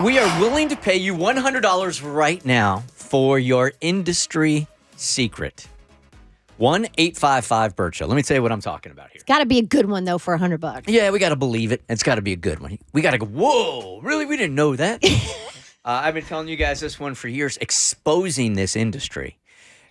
We are willing to pay you $100 right now for your industry secret. 1-855-BERT Show. Let me tell you what I'm talking about here. Got to be a good one, though, for $100. Yeah, we got to believe it. It's got to be a good one. We got to go, whoa, really? We didn't know that. I've been telling you guys this one for years, exposing this industry.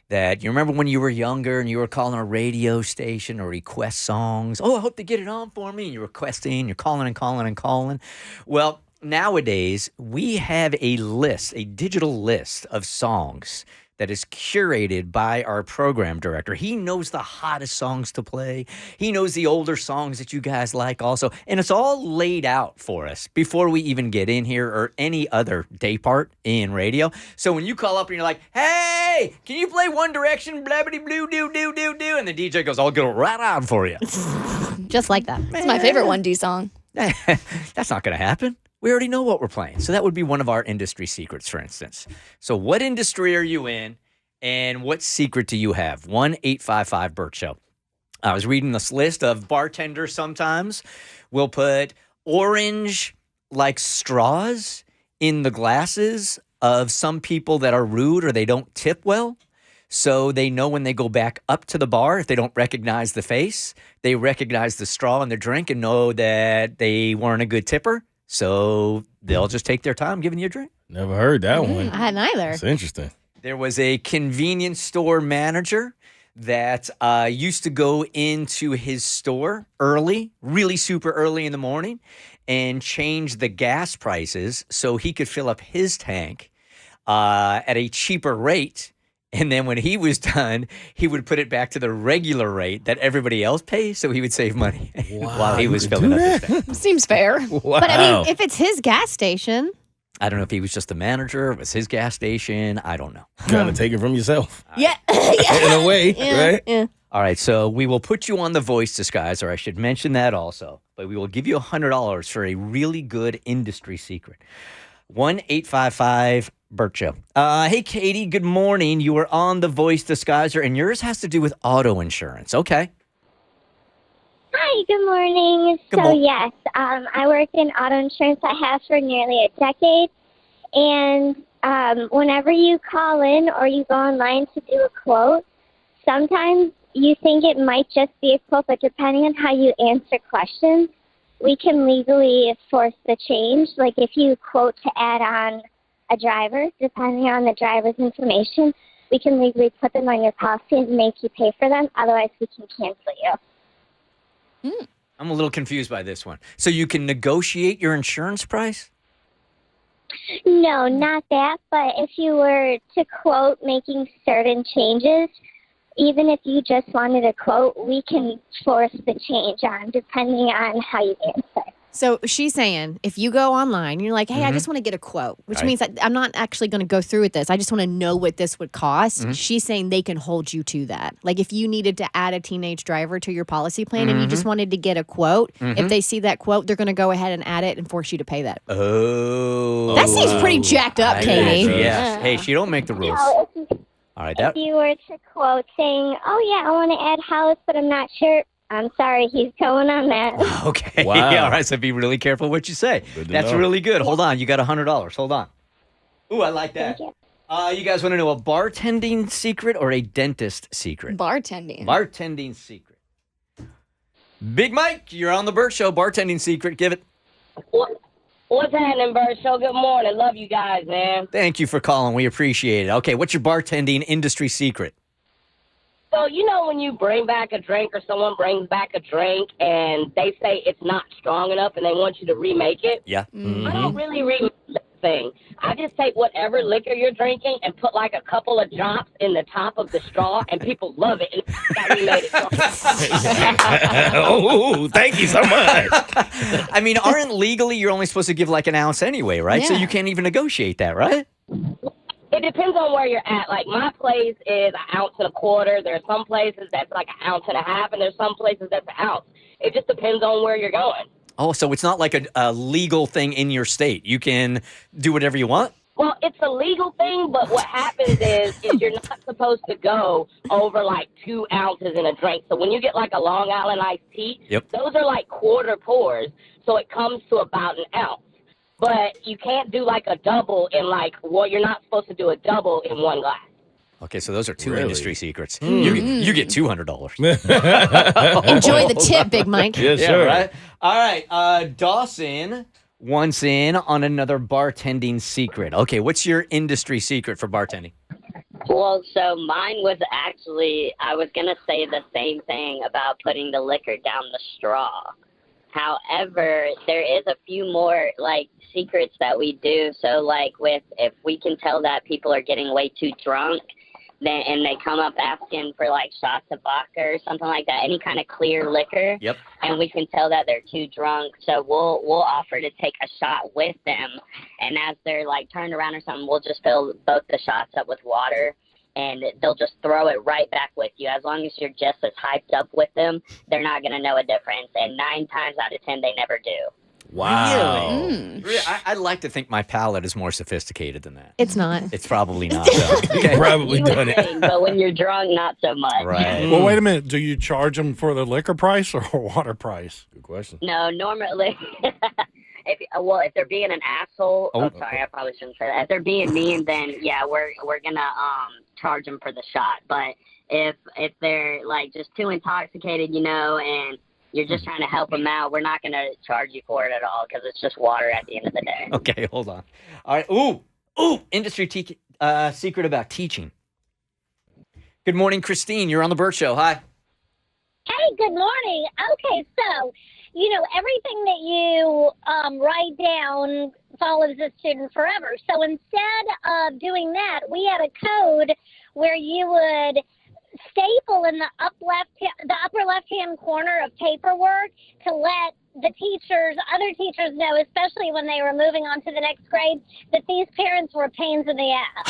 That you remember when you were younger and you were calling a radio station or request songs. Oh, I hope they get it on for me. And you're requesting, you're calling and calling and calling. Well, nowadays, we have a list, a digital list of songs that is curated by our program director. He knows the hottest songs to play. He knows the older songs that you guys like also. And it's all laid out for us before we even get in here or any other day part in radio. So when you call up and you're like, hey, can you play One Direction, blabbity blue, doo, doo, doo, doo? And the DJ goes, I'll get it right on for you. Just like that. It's my favorite 1D song. That's not going to happen. We already know what we're playing. So that would be one of our industry secrets, for instance. So what industry are you in, and what secret do you have? 1-855-BERT Show. I was reading this list of bartenders sometimes will put orange, like straws, in the glasses of some people that are rude or they don't tip well. So they know when they go back up to the bar, if they don't recognize the face, they recognize the straw in their drink and know that they weren't a good tipper. So they'll just take their time giving you a drink. Never heard that one. I hadn't either. That's interesting. There was a convenience store manager that used to go into his store early, really super early in the morning, and change the gas prices so he could fill up his tank at a cheaper rate. And then when he was done, he would put it back to the regular rate that everybody else pays, so he would save money while he was filling up his tank. Seems fair. Wow. But, I mean, if it's his gas station. I don't know if he was just the manager, it was his gas station. I don't know. Kind of take it from yourself. Yeah. In a way, right? Yeah. All right, so we will put you on the voice disguiser. I should mention that also. But we will give you $100 for a really good industry secret. 1-855-BERT Show. Hey, Katie, good morning. You were on the voice disguiser, and yours has to do with auto insurance. Okay. Hi, good morning. Yes, I work in auto insurance. I have for nearly a decade. And whenever you call in or you go online to do a quote, sometimes you think it might just be a quote, but depending on how you answer questions, we can legally force the change. Like if you quote to add on a driver, depending on the driver's information, we can legally put them on your policy and make you pay for them. Otherwise, we can cancel you. I'm a little confused by this one. So you can negotiate your insurance price? No, not that. But if you were to quote making certain changes, even if you just wanted a quote, we can force the change on depending on how you answer. So she's saying if you go online and you're like, hey, I just want to get a quote, which means that I'm not actually going to go through with this. I just want to know what this would cost. She's saying they can hold you to that. Like if you needed to add a teenage driver to your policy plan and you just wanted to get a quote, if they see that quote, they're going to go ahead and add it and force you to pay that. Oh. That seems pretty jacked up, Katie. Yes. Hey, she don't make the rules. No, All right. if you were to quote saying, oh, yeah, I want to add house, but I'm not sure, I'm sorry, he's going on that. Okay. Wow. All right. So be really careful what you say. Good to That's know. really good. Hold on. You got $100. Hold on. Ooh, I like that. Thank You guys want to know a bartending secret or a dentist secret? Bartending. Bartending secret. Big Mike, you're on the Bert Show. Bartending secret. Give it. What's happening, Bert Show? Good morning. Love you guys, man. Thank you for calling. We appreciate it. Okay, what's your bartending industry secret? So, you know when you bring back a drink or someone brings back a drink and they say it's not strong enough and they want you to remake it? Yeah. I don't really remake the thing. I just take whatever liquor you're drinking and put like a couple of drops in the top of the straw and people love it. And I remade it. Oh, thank you so much. I mean, aren't legally you're only supposed to give like an ounce anyway, right? So Yeah. you can't even negotiate that, right? It depends on where you're at. Like, my place is 1.25 ounces. There are some places that's like 1.5 ounces, and there's some places that's 1 ounce. It just depends on where you're going. Oh, so it's not like a legal thing in your state. You can do whatever you want? Well, it's a legal thing, but what happens is you're not supposed to go over like 2 ounces in a drink. So when you get like a Long Island iced tea, Yep. those are like quarter pours, so it comes to about 1 ounce. but you can't do like a double in like, well, you're not supposed to do a double in one glass. Okay, so those are two Really? industry secrets. You get $200. Enjoy the tip, Big Mike. Yes, Yeah, sir. right? All right, Dawson wants in on another bartending secret. Okay, what's your industry secret for bartending? Well, so mine was actually, I was going to say the same thing about putting the liquor down the straw. However, there is a few more, like, secrets that we do. So, like, if we can tell that people are getting way too drunk, then and they come up asking for, like, shots of vodka or something like that, any kind of clear liquor. Yep. And we can tell that they're too drunk, so we'll offer to take a shot with them. And as they're, like, turned around or something, we'll just fill both the shots up with water. And they'll just throw it right back with you. As long as you're just as hyped up with them, they're not going to know a difference. And 9 times out of 10, they never do. Wow. Really? I'd like to think my palate is more sophisticated than that. It's not. It's probably not, though. Okay. Probably You would done it. think, but when you're drunk, not so much. Right. Well, wait a minute. Do you charge them for the liquor price or water price? Good question. No, normally, if they're being an asshole, Oh. sorry, I probably shouldn't say that. If they're being mean, then yeah, we're gonna charge them for the shot. But if they're like just too intoxicated, and you're just trying to help them out, we're not gonna charge you for it at all because it's just water at the end of the day. Okay, hold on. All right. Ooh, industry secret about teaching. Good morning, Christine. You're on the Bert Show. Hi. Hey, good morning. Okay, so, everything that you write down follows the student forever. So instead of doing that, we had a code where you would staple in the upper left-hand corner of paperwork to let the other teachers know, especially when they were moving on to the next grade, that these parents were pains in the ass.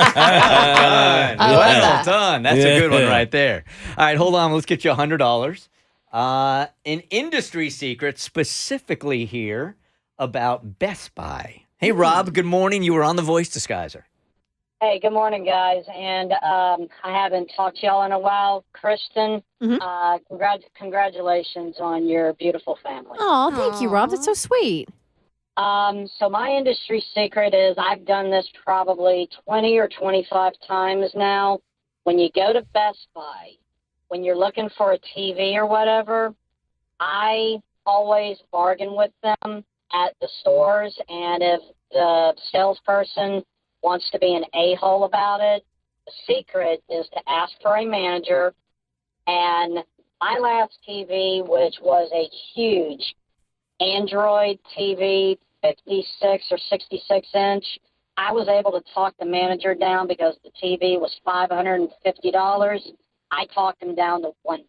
I love Well that. done. That's a good one Yeah. right there. All right, hold on. Let's get you $100. An industry secret specifically here about Best Buy. Hey, Rob, good morning. You were on The Voice Disguiser. Hey, good morning, guys. And I haven't talked to y'all in a while. Kristen, congratulations on your beautiful family. Oh, thank you, Rob. That's so sweet. So my industry secret is I've done this probably 20 or 25 times now. When you go to Best Buy, when you're looking for a TV or whatever, I always bargain with them at the stores. And if the salesperson wants to be an a-hole about it, the secret is to ask for a manager. And my last TV, which was a huge Android TV, 56 or 66 inch, I was able to talk the manager down because the TV was $550. I talked him down to $150.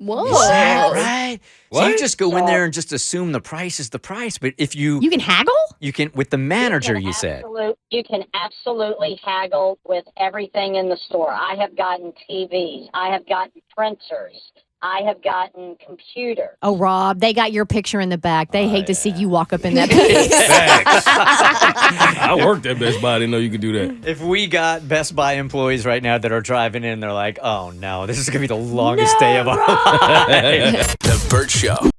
Whoa. Is that right? So you What? just go in there and just assume the price is the price. But if you You can haggle? can, with the manager, you said. You can absolutely haggle with everything in the store. I have gotten TVs. I have gotten printers. I have gotten computers. Oh, Rob, they got your picture in the back. They hate to see you walk up in that place. Facts. I worked at Best Buy. I didn't know you could do that. If we got Best Buy employees right now that are driving in, they're like, oh no, this is going to be the longest day of our life. The Bert Show.